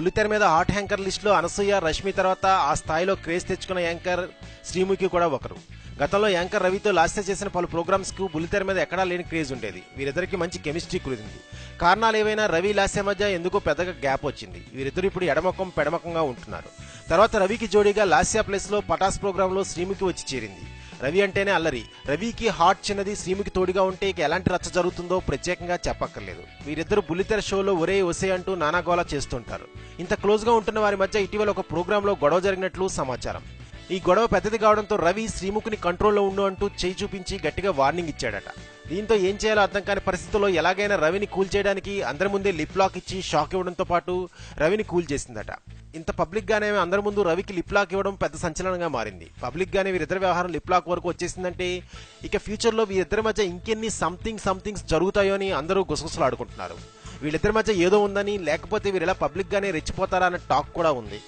బుల్లితెర మీద hot anchor లిస్టులో అనసూయ, రష్మి తర్వాత ఆ స్థాయిలో క్రేజ్ తెచ్చుకున్న యాంకర్ శ్రీముఖి కూడా ఒకరు. గతంలో యాంకర్ రవితో లాస్ట్ చేసిన పలు ప్రోగ్రామ్స్ కు బుల్లితెర మీద ఎక్కడా లేని క్రేజ్ ఉండేది. వీరిద్దరికి మంచి కెమిస్ట్రీ కుదిరింది. కారణాలు ఏవైనా రవి లాస్య మధ్య ఎందుకో పెద్దగా గ్యాప్ వచ్చింది. వీరిద్దరు ఇప్పుడు ఎడమొఖం పెడమొఖంగా ఉంటున్నారు. తర్వాత రవికి జోడీగా లాస్య ప్లేస్ లో పటాస్ ప్రోగ్రామ్ లో శ్రీముఖి వచ్చి చేరింది. రవి అంటేనే అల్లరి. రవికి హాట్ చిన్నది, శ్రీముఖి తోడుగా ఉంటే ఇక ఎలాంటి రచ్చ జరుగుతుందో ప్రత్యేకంగా చెప్పక్కర్లేదు. వీరిద్దరు బుల్లితెర షోలో ఒరే ఒసే అంటూ నానాగోలా చేస్తుంటారు. ఇంత క్లోజ్ గా ఉంటున్న వారి మధ్య ఇటీవల ఒక ప్రోగ్రామ్ లో గొడవ జరిగినట్లు సమాచారం. ఈ గొడవ పెద్దది కావడంతో రవి శ్రీముఖిని కంట్రోల్లో ఉండు అంటూ చేయి చూపించి గట్టిగా వార్నింగ్ ఇచ్చాడట. దీంతో ఏం చేయాలో అర్థం కాని పరిస్థితుల్లో ఎలాగైనా రవిని కూల్ చేయడానికి అందరి ముందే లిప్ లాక్ ఇచ్చి షాక్ ఇవ్వడంతో పాటు రవిని కూల్ చేసిందట. ఇంత పబ్లిక్ గానే అందరి ముందు రవికి లిప్ లాక్ ఇవ్వడం పెద్ద సంచలనంగా మారింది. పబ్లిక్ గానే వీరిద్దరి వ్యవహారం లిప్ లాక్ వరకు వచ్చేసిందంటే ఇక ఫ్యూచర్ లో వీరిద్దరి మధ్య ఇంకెన్ని సంథింగ్స్ జరుగుతాయో అని అందరూ గుసగుసలాడుకుంటున్నారు. వీళ్ళిద్దరి మధ్య ఏదో ఉందని, లేకపోతే వీరు ఇలా పబ్లిక్ గానే రెచ్చిపోతారా అన్న టాక్ కూడా ఉంది.